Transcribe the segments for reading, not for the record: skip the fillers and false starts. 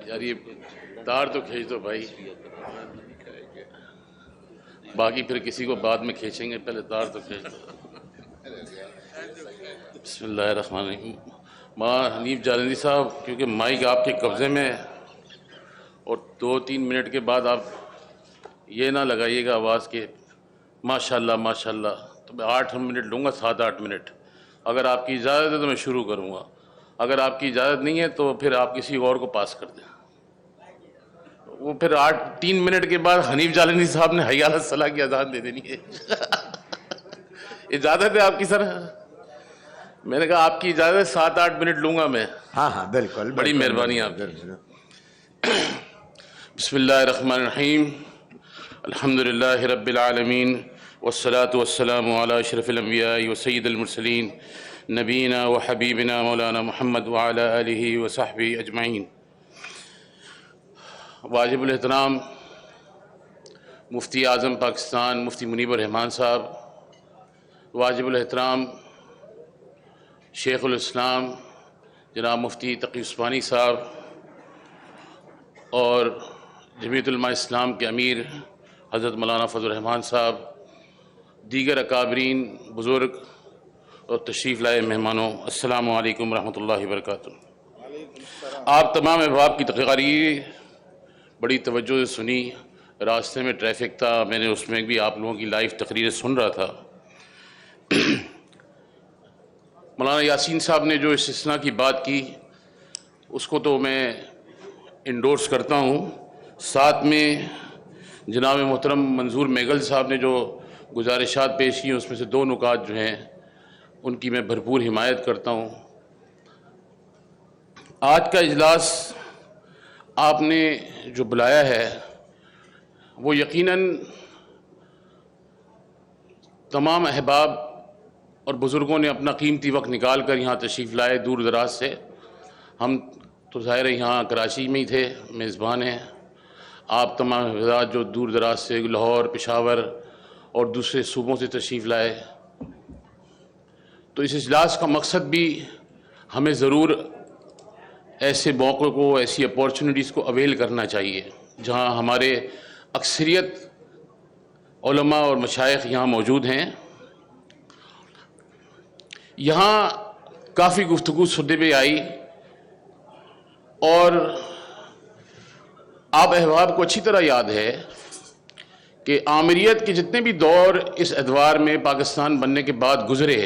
یار یہ تار تو کھینچ دو بھائی، باقی پھر کسی کو بعد میں کھینچیں گے، پہلے تار تو کھینچ دو۔ بسم اللہ الرحمن الرحیم۔ حنیف جالندی صاحب، کیونکہ مائک آپ کے قبضے میں ہے اور 2-3 منٹ کے بعد آپ یہ نہ لگائیے گا آواز کے ماشاءاللہ ماشاءاللہ، تو میں 8 منٹ لوں گا، 7-8 منٹ۔ اگر آپ کی اجازت ہے تو میں شروع کروں گا، اگر آپ کی اجازت نہیں ہے تو پھر آپ کسی اور کو پاس کر دیں۔ وہ پھر 3 منٹ کے بعد حنیف جالندی صاحب نے حی علی الصلاۃ کی اذان دے دینی ہے۔ اجازت ہے آپ کی سر؟ میں نے کہا آپ کی اجازت ہے، 7-8 منٹ لوں گا میں۔ ہاں ہاں بالکل، بڑی مہربانی آپ کی۔ بسم اللہ الرحمن الرحیم، الحمدللہ رب العالمین، والصلاة والسلام علی اشرف الانبیاء وسید المرسلین، نبینا و حبیبنا مولانا محمد وعلی آلہ وصحبہ اجمعین۔ واجب الاحترام مفتی اعظم پاکستان مفتی منیب الرحمان صاحب، واجب الاحترام شیخ الاسلام جناب مفتی تقی عثمانی صاحب، اور جمعیت علماء اسلام کے امیر حضرت مولانا فضل الرحمان صاحب، دیگر اکابرین بزرگ اور تشریف لائے مہمانوں، السلام علیکم ورحمۃ اللہ وبرکاتہ۔ آپ تمام احباب کی تقریر بڑی توجہ سے سنی، راستے میں ٹریفک تھا، میں نے اس میں بھی آپ لوگوں کی لائیو تقریریں سن رہا تھا۔ مولانا یاسین صاحب نے جو استثناء کی بات کی اس کو تو میں انڈورس کرتا ہوں، ساتھ میں جناب محترم منظور میگل صاحب نے جو گزارشات پیش کی اس میں سے 2 نکات جو ہیں ان کی میں بھرپور حمایت کرتا ہوں۔ آج کا اجلاس آپ نے جو بلایا ہے وہ یقیناً تمام احباب اور بزرگوں نے اپنا قیمتی وقت نکال کر یہاں تشریف لائے دور دراز سے۔ ہم تو ظاہر ہے یہاں کراچی میں ہی تھے، میزبان ہیں۔ آپ تمام حضرات جو دور دراز سے لاہور، پشاور اور دوسرے صوبوں سے تشریف لائے، تو اس اجلاس کا مقصد بھی ہمیں ضرور ایسے موقع کو، ایسی اپورچونٹیز کو اویل کرنا چاہیے جہاں ہمارے اکثریت علماء اور مشائخ یہاں موجود ہیں۔ یہاں کافی گفتگو سننے میں آئی اور آپ احباب کو اچھی طرح یاد ہے کہ آمریت کے جتنے بھی دور اس ادوار میں پاکستان بننے کے بعد گزرے،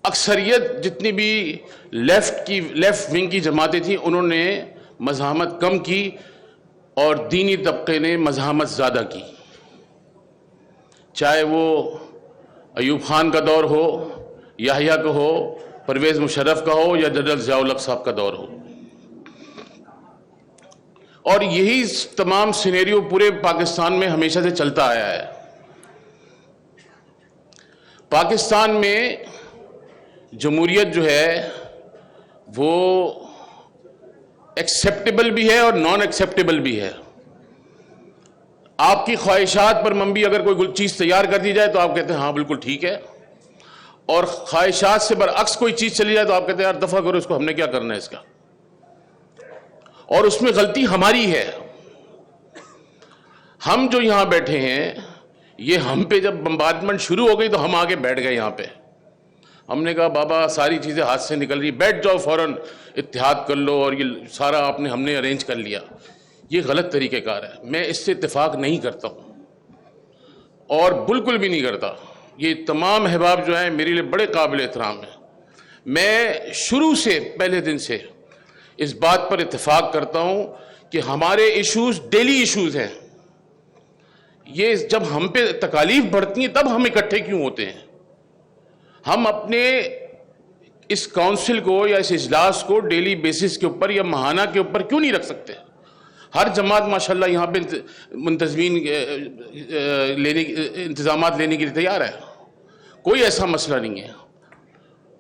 اکثریت جتنی بھی لیفٹ ونگ کی جماعتیں تھیں انہوں نے مزاحمت کم کی اور دینی طبقے نے مزاحمت زیادہ کی، چاہے وہ ایوب خان کا دور ہو، یحییٰ کا ہو، پرویز مشرف کا ہو یا جنرل ضیاء الحق صاحب کا دور ہو۔ اور یہی تمام سینیریو پورے پاکستان میں ہمیشہ سے چلتا آیا ہے۔ پاکستان میں جمہوریت جو ہے وہ ایکسیپٹیبل بھی ہے اور نان ایکسیپٹیبل بھی ہے۔ آپ کی خواہشات پر مبنی اگر کوئی چیز تیار کر دی جائے تو آپ کہتے ہیں ہاں بالکل ٹھیک ہے، اور خواہشات سے برعکس کوئی چیز چلی جائے تو آپ کہتے ہیں یار دفع کرو اس کو، ہم نے کیا کرنا ہے اس کا، اور اس میں غلطی ہماری ہے۔ ہم جو یہاں بیٹھے ہیں یہ ہم پہ جب بمبارڈمنٹ شروع ہو گئی تو ہم آگے بیٹھ گئے یہاں پہ۔ ہم نے کہا بابا ساری چیزیں ہاتھ سے نکل رہی، بیٹھ جاؤ فوراً اتحاد کر لو، اور یہ سارا ہم نے ارینج کر لیا۔ یہ غلط طریقہ کار ہے، میں اس سے اتفاق نہیں کرتا ہوں اور بالکل بھی نہیں کرتا۔ یہ تمام احباب جو ہیں میرے لیے بڑے قابل احترام ہیں۔ میں شروع سے پہلے دن سے اس بات پر اتفاق کرتا ہوں کہ ہمارے ایشوز ڈیلی ایشوز ہیں، یہ جب ہم پہ تکالیف بڑھتی ہیں تب ہم اکٹھے کیوں ہوتے ہیں؟ ہم اپنے اس کونسل کو یا اس اجلاس کو ڈیلی بیسس کے اوپر یا ماہانہ کے اوپر کیوں نہیں رکھ سکتے؟ ہر جماعت ماشاءاللہ یہاں پہ منتظمین انتظامات لینے کے لیے تیار ہے، کوئی ایسا مسئلہ نہیں ہے،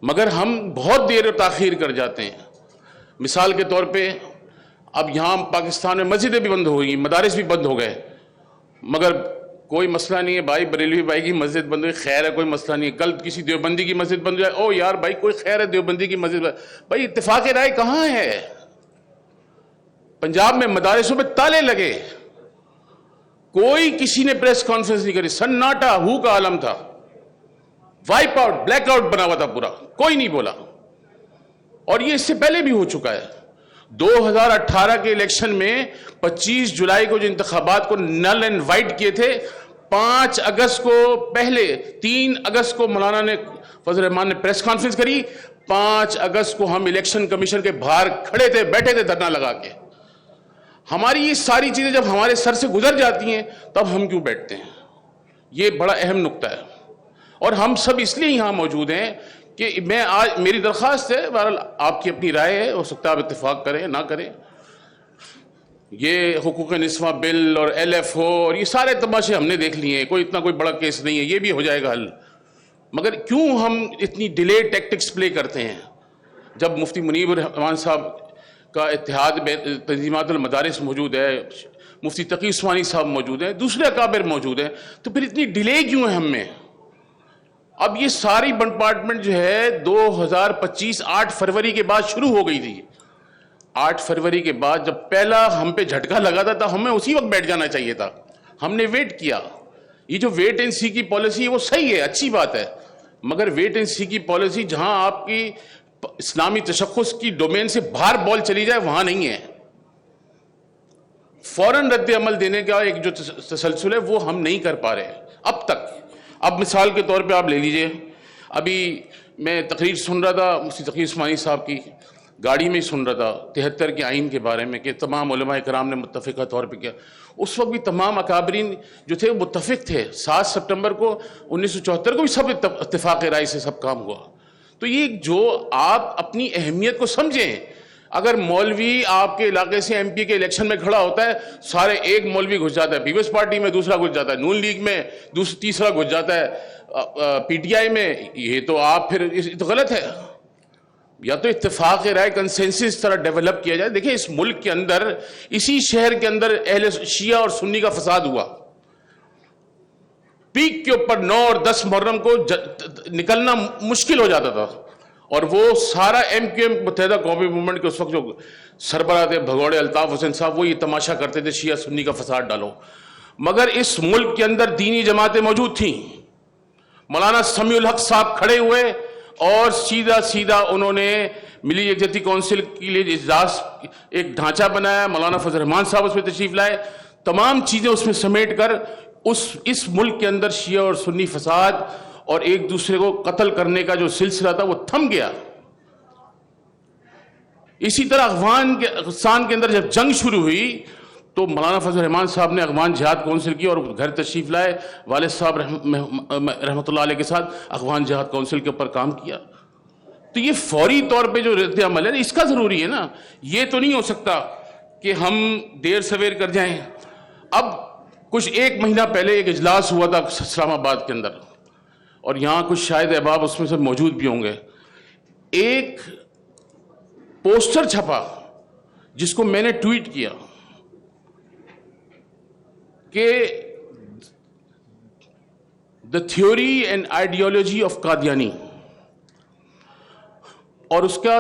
مگر ہم بہت دیر تاخیر کر جاتے ہیں۔ مثال کے طور پہ اب یہاں پاکستان میں مسجدیں بھی بند ہو گئی، مدارس بھی بند ہو گئے، مگر کوئی مسئلہ نہیں ہے بھائی، بریلوی بھائی کی مسجد بند ہوئی، خیر ہے، کوئی مسئلہ نہیں ہے. کل کسی دیوبندی کی مسجد بند ہو جائے، او یار بھائی کوئی خیر ہے دیوبندی کی مسجد. بھائی اتفاق رائے کہاں ہے؟ پنجاب میں مدارسوں میں تالے لگے، کوئی کسی نے پریس کانفرنس نہیں کری، سناٹا ہو کا عالم تھا، وائپ آؤٹ، بلیک آؤٹ بنا ہوا تھا پورا، کوئی نہیں بولا. اور یہ اس سے پہلے بھی ہو چکا ہے. 2018 کے الیکشن میں 25 جولائی کو جو انتخابات کو نل اینڈ وائٹ کیے تھے، 5 اگست کو پہلے 3 اگست کو مولانا نے فضل الرحمان نے پریس کانفرنس کری. 5 اگست کو ہم الیکشن کمیشن کے باہر کھڑے تھے، بیٹھے تھے دھرنا لگا کے. ہماری یہ ساری چیزیں جب ہمارے سر سے گزر جاتی ہیں تب ہم کیوں بیٹھتے ہیں؟ یہ بڑا اہم نقطہ ہے. اور ہم سب اس لیے یہاں موجود ہیں کہ میں آج میری درخواست ہے، بہرحال آپ کی اپنی رائے ہے، ہو سکتا ہے آپ اتفاق کریں نہ کریں. یہ حقوق نسواں بل اور LFO اور یہ سارے تماشے ہم نے دیکھ لیے ہیں، کوئی اتنا کوئی بڑا کیس نہیں ہے، یہ بھی ہو جائے گا حل. مگر کیوں ہم اتنی ڈیلے ٹیکٹکس پلے کرتے ہیں؟ جب مفتی منیب الرحمان صاحب کا اتحاد تنظیمات المدارس موجود ہے، مفتی تقی عثمانی صاحب موجود ہیں، دوسرے اکابر موجود ہیں، تو پھر اتنی ڈیلے کیوں ہے ہم میں؟ اب یہ ساری بمبارڈمنٹ جو ہے 2025 8 فروری کے بعد شروع ہو گئی تھی. 8 فروری کے بعد جب پہلا ہم پہ جھٹکا لگا تھا ہمیں اسی وقت بیٹھ جانا چاہیے تھا. ہم نے ویٹ کیا. یہ جو ویٹ اینڈ سی کی پالیسی ہے وہ صحیح ہے، اچھی بات ہے، مگر ویٹ اینڈ سی کی پالیسی جہاں آپ کی اسلامی تشخص کی ڈومین سے باہر بال چلی جائے وہاں نہیں ہے. فوراً رد عمل دینے کا ایک جو تسلسل ہے وہ ہم نہیں کر پا رہے اب تک. اب مثال کے طور پہ آپ لے لیجئے، ابھی میں تقریر سن رہا تھا مفتی تقی عثمانی صاحب کی، گاڑی میں ہی سن رہا تھا 73 کے آئین کے بارے میں کہ تمام علماء کرام نے متفقہ طور پہ کیا. اس وقت بھی تمام اکابرین جو تھے متفق تھے. 7 ستمبر کو 1974 کو بھی سب اتفاق رائے سے سب کام ہوا. تو یہ جو آپ اپنی اہمیت کو سمجھیں. اگر مولوی آپ کے علاقے سے MP کے الیکشن میں کھڑا ہوتا ہے، سارے ایک مولوی گھس جاتا ہے پیپلز پارٹی میں، دوسرا گھس جاتا ہے نون لیگ میں، تیسرا گھس جاتا ہے PTI میں. یہ تو آپ پھر تو غلط ہے. یا تو اتفاق رائے کنسنسس طرح ڈیولپ کیا جائے. دیکھیں اس ملک کے اندر، اسی شہر کے اندر اہل شیعہ اور سنی کا فساد ہوا. پیک کے اوپر 9 اور 10 محرم کو نکلنا مشکل ہو جاتا تھا، اور وہ سارا MQM متحدہ قومی موومنٹ کے اس وقت جو سربراہ تھے بھگوڑے الطاف حسین صاحب، وہ یہ تماشا کرتے تھے شیعہ سنی کا فساد ڈالو. مگر اس ملک کے اندر دینی جماعتیں موجود تھیں. مولانا سمیع الحق صاحب کھڑے ہوئے اور سیدھا سیدھا انہوں نے ملی یکجہتی کونسل کے لیے اجلاس ایک ڈھانچہ بنایا. مولانا فضل الرحمان صاحب اس میں تشریف لائے. تمام چیزیں اس میں سمیٹ کر اس ملک کے اندر شیعہ اور سنی فساد اور ایک دوسرے کو قتل کرنے کا جو سلسلہ تھا وہ تھم گیا. اسی طرح افغانستان کے اندر جب جنگ شروع ہوئی تو مولانا فضل الرحمان صاحب نے افغان جہاد کونسل کی اور گھر تشریف لائے. والد صاحب رحمۃ اللہ علیہ کے ساتھ افغان جہاد کونسل کے اوپر کام کیا. تو یہ فوری طور پہ جو رد عمل ہے اس کا ضروری ہے نا. یہ تو نہیں ہو سکتا کہ ہم دیر سویر کر جائیں. اب کچھ 1 مہینہ پہلے ایک اجلاس ہوا تھا اسلام آباد کے اندر، اور یہاں کچھ شاید احباب اس میں سے موجود بھی ہوں گے. ایک پوسٹر چھپا جس کو میں نے ٹویٹ کیا کہ the theory and ideology of Qadiani, اور اس کا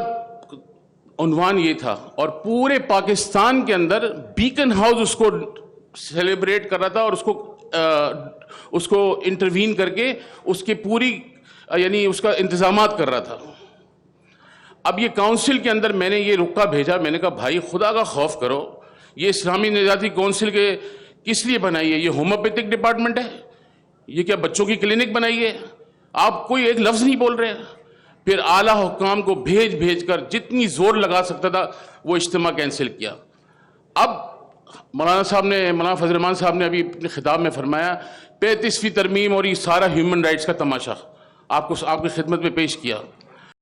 عنوان یہ تھا. اور پورے پاکستان کے اندر بیکن ہاؤس اس کو سیلیبریٹ کر رہا تھا اور اس کو انٹروین کر کے اس کی پوری یعنی اس کا انتظامات کر رہا تھا. اب یہ کونسل کے اندر میں نے یہ رکا بھیجا. میں نے کہا بھائی خدا کا خوف کرو، یہ اسلامی نجاتی کونسل کے کس لیے بنائی ہے؟ یہ ہومیوپیتھک ڈپارٹمنٹ ہے؟ یہ کیا بچوں کی کلینک بنائی ہے؟ آپ کوئی ایک لفظ نہیں بول رہے. پھر اعلیٰ حکام کو بھیج کر جتنی زور لگا سکتا تھا وہ اجتماع کینسل کیا. اب مولانا فضل الرحمان صاحب نے ابھی اپنے خطاب میں فرمایا 35ویں ترمیم اور یہ سارا ہیومن رائٹس کا تماشا آپ کی خدمت میں پیش کیا.